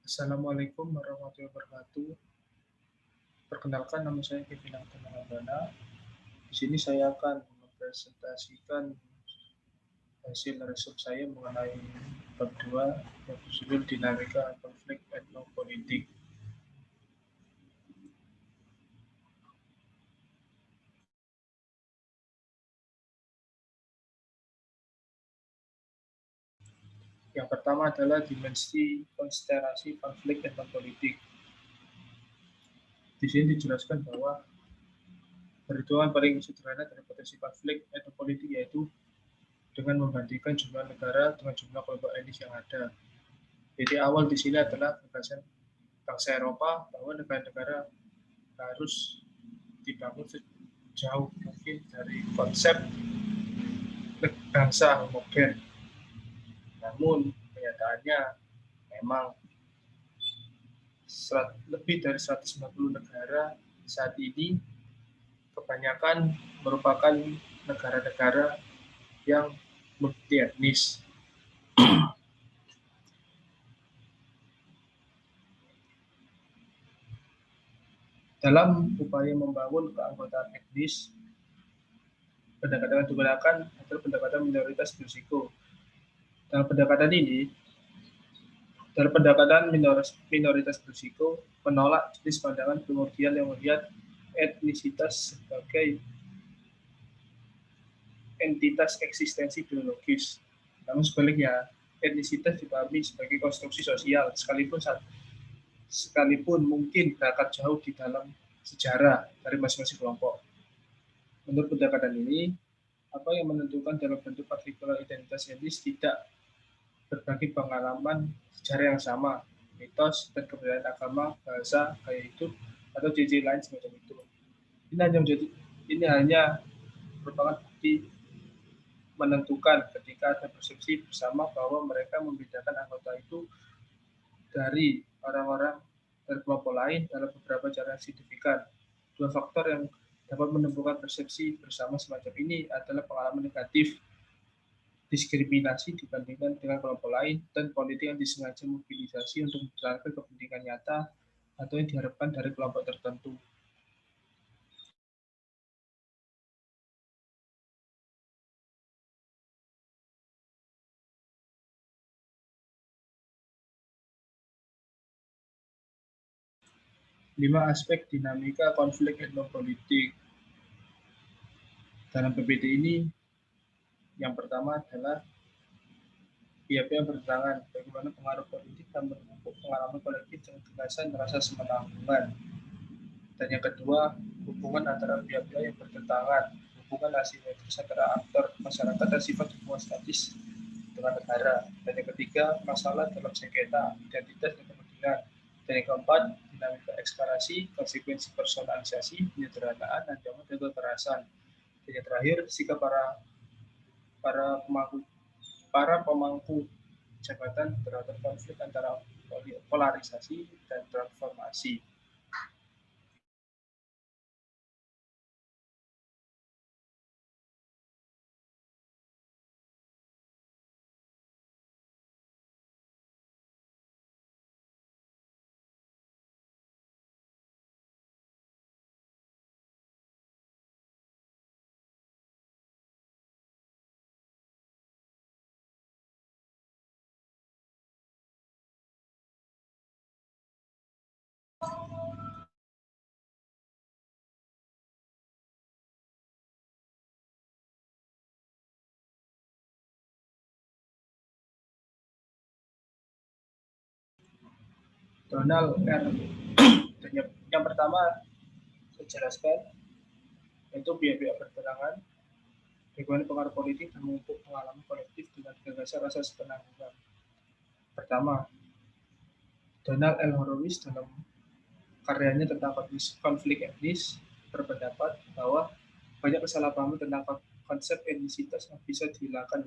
Assalamualaikum warahmatullahi wabarakatuh. Perkenalkan, nama saya Kevin Abdullah. Di sini saya akan mempresentasikan hasil riset saya mengenai bab 2 yang berjudul Dinamika Konflik Etnopolitik. Yang pertama adalah dimensi konstelasi konflik etnopolitik. Di sini dijelaskan bahwa perhitungan paling sederhana dari potensi konflik etnopolitik yaitu dengan membandingkan jumlah negara dengan jumlah kelompok etnis yang ada. Jadi awal di sini adalah gagasan bangsa Eropa bahwa negara-negara harus dibangun sejauh mungkin dari konsep bangsa homogen. Namun kenyataannya memang lebih dari 150 negara saat ini kebanyakan merupakan negara-negara yang multi etnis. Dalam upaya membangun keanggotaan etnis, pendekatan yang digunakan adalah pendekatan minoritas berisiko. Dalam pendekatan minoritas berisiko menolak jenis pandangan primordial yang melihat etnisitas sebagai entitas eksistensi biologis. Namun sebaliknya, etnisitas dipahami sebagai konstruksi sosial, sekalipun mungkin berangkat jauh di dalam sejarah dari masing-masing kelompok. Menurut pendekatan ini, apa yang menentukan dalam bentuk partikular identitas etnis tidak berbagi pengalaman sejarah yang sama, mitos dan keberadaan agama, bahasa, gaya hidup, atau ciri lain semacam itu. Ini hanya merupakan bukti menentukan ketika ada persepsi bersama bahwa mereka membedakan anggota itu dari orang-orang dari kelompok lain dalam beberapa cara yang signifikan. Dua faktor yang dapat menentukan persepsi bersama semacam ini adalah pengalaman negatif, diskriminasi dibandingkan dengan kelompok lain, dan politik yang disengaja mobilisasi untuk menjalankan kepentingan nyata atau yang diharapkan dari kelompok tertentu. Lima aspek dinamika konflik etnopolitik. Dalam PPT ini, yang pertama adalah pihak-pihak bertentangan, bagaimana pengaruh politik dan pengalaman kolektif dengan gagasan merasa semenanggungan. Dan yang kedua, hubungan antara pihak-pihak yang bertentangan, hubungan asimetris antara aktor masyarakat dan sifat hubungan statis dengan negara. Dan yang ketiga, masalah dalam sengketa, identitas dan kepentingan. Dan yang keempat, dinamika ekskalasi, konsekuensi personalisasi, penyederhanaan, ancaman dan kekerasan. Dan yang terakhir, sikap para pemangku jabatan terhadap konflik antara polarisasi dan transformasi. Donald R. Yang pertama saya jelaskan yaitu pihak-pihak bertentangan, bagaimana pengaruh politik dan memupuk pengalaman kolektif dengan gagasan rasa sepenanggungan. Pertama, Donald L. Horowitz dalam karyanya tentang konflik etnis berpendapat bahwa banyak kesalahpahaman tentang konsep etnisitas yang bisa dihilangkan,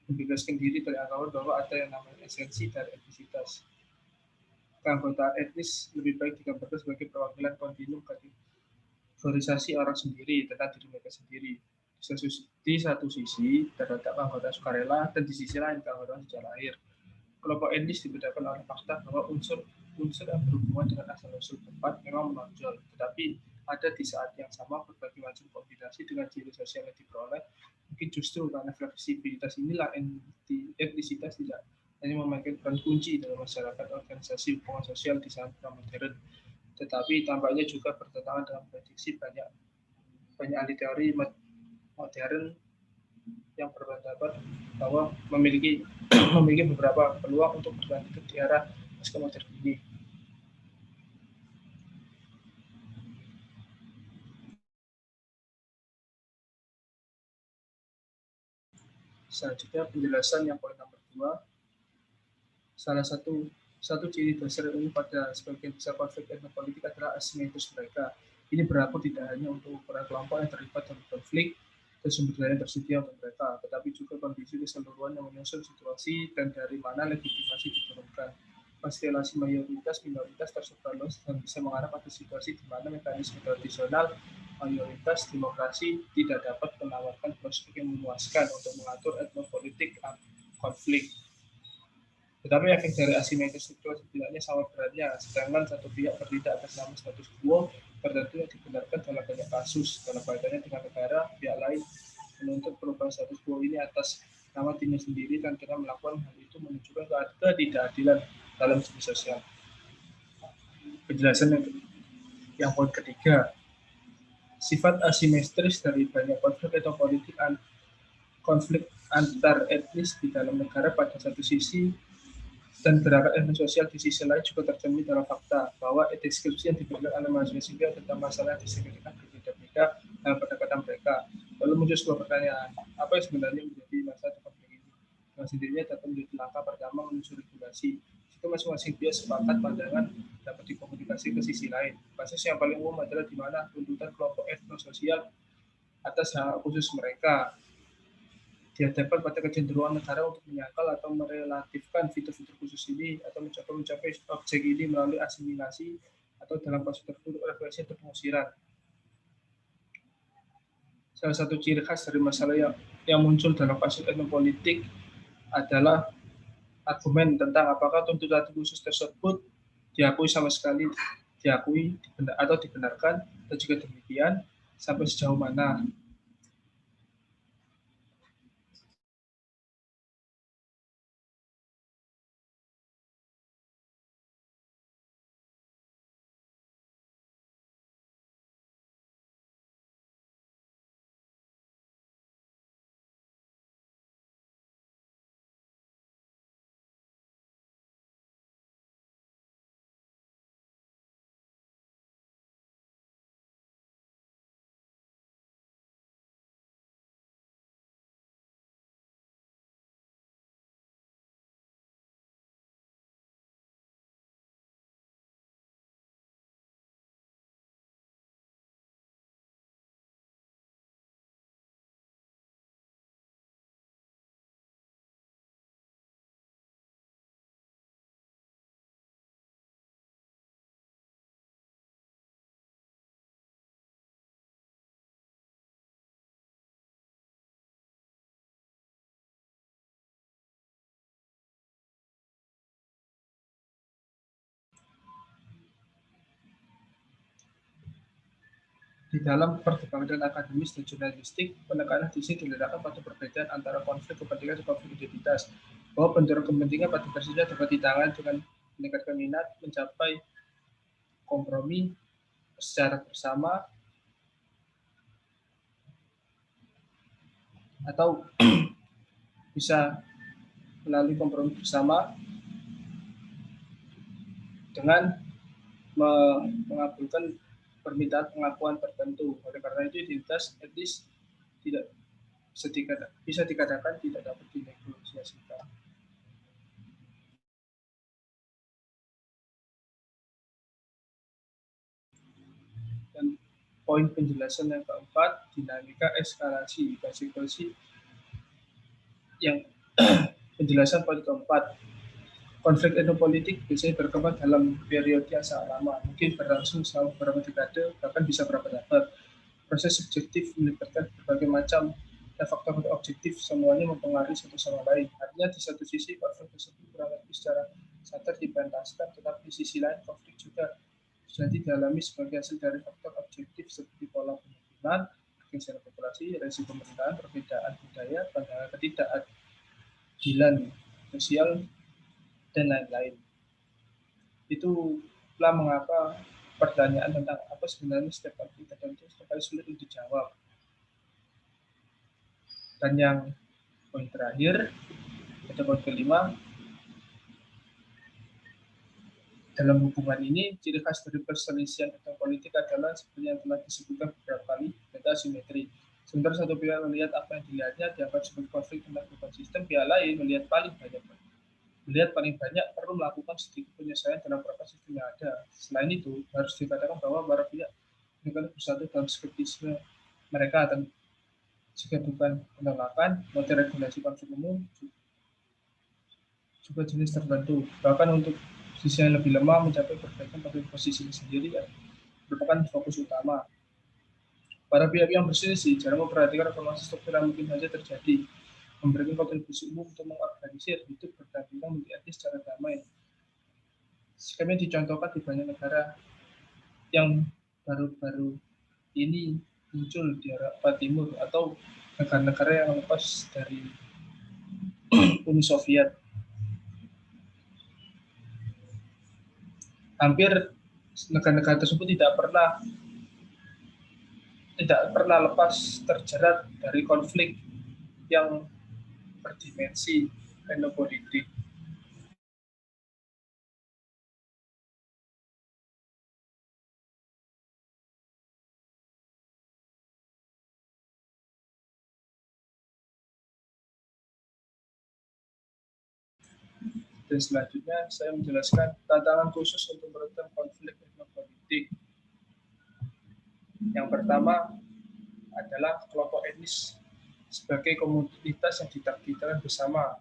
membebaskan diri dari anggapan bahwa ada yang namanya esensi dari etnisitas. Keanggotaan etnis lebih baik digambarkan sebagai perwakilan kontinum kategorisasi orang sendiri tentang diri mereka sendiri. Di satu sisi terdapat keanggotaan sukarela dan di sisi lain keanggotaan sejak lahir. kelompok etnis dibedakan oleh fakta bahwa unsur yang berhubungan dengan asal-usul tempat memang menonjol, tetapi ada di saat yang sama berbagai macam kombinasi dengan ciri sosial yang diperoleh. Mungkin justru karena fleksibilitas inilah etnisitas tidak hanya memainkan peran kunci dalam masyarakat organisasi hubungan sosial di saat modern, tetapi tampaknya juga bertentangan dengan prediksi banyak ahli teori modern yang berpendapat bahwa memiliki beberapa peluang untuk berlanjut di era pasca modern ini. Selanjutnya penjelasan yang poin nomor 2, salah satu ciri dasar ini pada sebagian besar konflik etnopolitik adalah asimetris mereka. Ini berlaku tidak hanya untuk ukuran kelompok yang terlibat dalam konflik dan sumber daya yang tersedia untuk mereka, tetapi juga kondisi keseluruhan yang menyusun situasi dan dari mana legitimasi diturunkan. Konstelasi mayoritas minoritas tersebar luas dan bisa mengarah pada situasi di mana mekanisme tradisional mayoritas demokrasi tidak dapat menawarkan prospek yang memuaskan untuk mengatur etnopolitik konflik. Tetapi efek dari asimetris itu setidaknya sama beratnya, sedangkan satu pihak bertindak atas nama status quo tertentu yang dibenarkan dalam banyak kasus. Dalam kaitannya dengan negara, pihak lain menuntut perubahan status quo ini atas nama timnya sendiri dan dengan melakukan hal itu menunjukkan ketidakadilan dalam segi sosial. Penjelasan yang poin ketiga, sifat asimetris dari banyak konflik antar etnis di dalam negara pada satu sisi dan gerakan etnis sosial di sisi lain juga tercermin dalam fakta bahwa deskripsi yang diberikan oleh mahasiswa sipil tentang masalah diskriminasi berbeda-beda dalam pendekatan mereka. Lalu muncul sebuah pertanyaan, apa yang sebenarnya menjadi masalah konflik ini? Dengan sendirinya dapat menjadi langkah pertama menuju regulasi. Jika masing-masing pihak sepakat pandangan dapat dikomunikasi ke sisi lain. Kasus yang paling umum adalah di mana tuntutan kelompok etnis sosial atas hak khusus mereka dihadapkan pada kecenderungan negara untuk menyangkal atau merelatifkan fitur-fitur khusus ini atau mencoba mencapai objek ini melalui asimilasi atau dalam kasus tertentu represi atau pengusiran. Salah satu ciri khas dari masalah yang muncul dalam kasus etnopolitik adalah argumen tentang apakah tuntutan khusus tersebut diakui sama sekali atau dibenarkan, dan juga demikian sampai sejauh mana. Di dalam perdebatan akademis dan jurnalistik, penekanan di sini diletakkan pada perbedaan antara konflik kepentingan dan konflik identitas. Bahwa benturan kepentingan pada dasarnya dapat ditangani dengan meningkatkan minat, mencapai kompromi secara bersama, atau bisa melalui kompromi bersama dengan mengabulkan permintaan pengakuan tertentu. Oleh karena itu, identitas etnis tidak bisa dikatakan tidak dapat dinegosiasikan. Dan poin penjelasan yang keempat, dinamika eskalasi. Yang penjelasan poin keempat, konflik etnopolitik biasanya berkembang dalam periode yang sangat lama, mungkin berlangsung selama beberapa dekade, bahkan bisa berapa abad. Proses subjektif melibatkan berbagai macam faktor objektif, semuanya mempengaruhi satu sama lain. Artinya di satu sisi konflik tersebut kurang lebih secara sadar dipentaskan, tetapi di sisi lain konflik juga sudah didalami sebagai hasil dari faktor objektif seperti pola pemukiman, pergeseran populasi, resiko pemerintahan, perbedaan budaya, pandangan ketidakadilan sosial, dan lain-lain. Itulah mengapa pertanyaan tentang apa sebenarnya setiap konflik tertentu sekali sulit untuk dijawab. Dan yang poin terakhir, atau poin kelima, dalam hubungan ini, ciri khas dari perselisihan tentang politik adalah seperti yang telah disebutkan beberapa kali, yaitu asimetri. Sementara satu pihak melihat apa yang dilihatnya dianggap sebagai konflik tentang perubahan sistem, pihak lain melihat paling banyak perlu melakukan sedikit penyesuaian dalam beberapa sistem yang ada. Selain itu, harus dikatakan bahwa para pihak negara bersatu dalam skeptisisme mereka, dan jika bukan penolakan, model regulasi konflik umum juga jenis tertentu. Bahkan untuk sisi yang lebih lemah mencapai perbaikan pada posisi sendiri yang merupakan fokus utama. Para pihak yang berselisih jarang memperhatikan reformasi struktural yang mungkin saja terjadi, memberikan kontribusi umum untuk mengorganisir hidup berdampingan menjadi secara damai. Skema dicontohkan di banyak negara yang baru-baru ini muncul di Eropa Timur atau negara-negara yang lepas dari Uni Soviet. Hampir negara-negara tersebut tidak pernah lepas terjerat dari konflik yang berdimensi etnopolitik. Dan selanjutnya saya menjelaskan tantangan khusus untuk meredam konflik etnopolitik. Yang pertama adalah kelompok etnis sebagai komunitas yang ditakdirkan bersama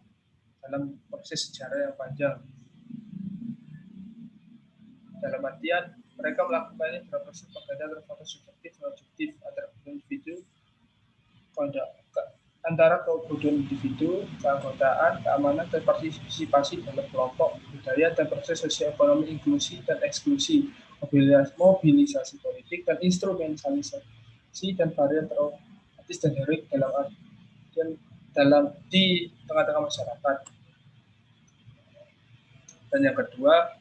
dalam proses sejarah yang panjang. Dalam artian, mereka melakukannya dalam proses pengkajian faktor subjektif dan objektif antara kebutuhan individu, keanggotaan, keamanan, dan partisipasi dalam kelompok, budaya, dan proses sosial-ekonomi inklusi dan eksklusi, mobilisasi politik, dan instrumentalisasi dan varian traumatis dan heroik di tengah-tengah masyarakat. Dan yang kedua,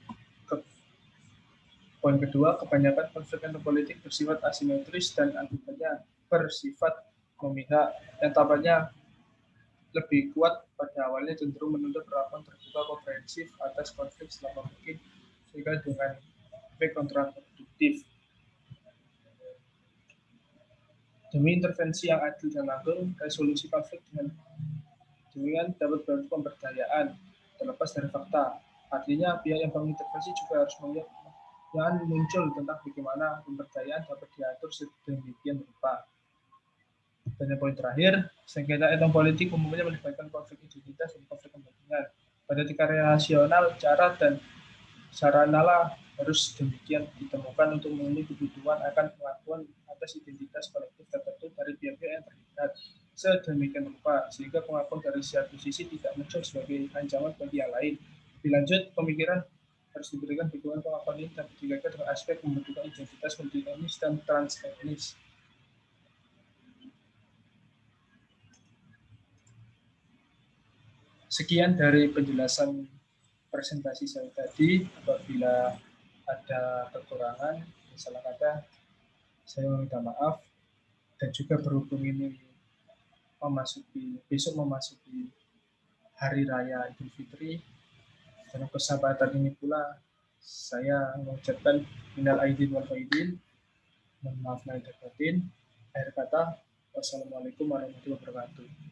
poin kedua, kebanyakan konflik politik bersifat asimetris dan akibatnya bersifat memihak, yang tampaknya lebih kuat pada awalnya cenderung menuntut perlakuan terbuka komprehensif atas konflik selama mungkin, sehingga dengan efek kontraproduktif. Demi intervensi yang adil dan langsung, resolusi konflik dengan dapat berarti pemberdayaan terlepas dari fakta. Artinya pihak yang mengintervensi juga harus melihat yang muncul tentang bagaimana pemberdayaan dapat diatur sedemikian rupa. Dan yang poin terakhir, sengketa etnopolitik umumnya melibatkan konflik identitas dan konflik kepentingan. Pada tingkat rasional, cara dan sarana harus demikian ditemukan untuk memenuhi kebutuhan akan pengakuan atas identitas kolektif tertentu dari pihak-pihak yang terlibat sedemikian rupa, sehingga pengakuan dari satu sisi tidak muncul sebagai ancaman bagi yang lain. Lebih lanjut, pemikiran harus diberikan dukungan pengakuan ini dan dikaitkan dengan aspek pembentukan identitas multi-etnis dan trans-etnis. Sekian dari penjelasan presentasi saya tadi. Apabila ada kekurangan, salah kata, saya meminta maaf. Dan juga berhubung ini besok memasuki Hari Raya Idul Fitri, dalam kesempatan ini pula saya mengucapkan minal aidin wal faidin, mohon maaf lahir dan batin. Akhir kata, wassalamualaikum warahmatullahi wabarakatuh.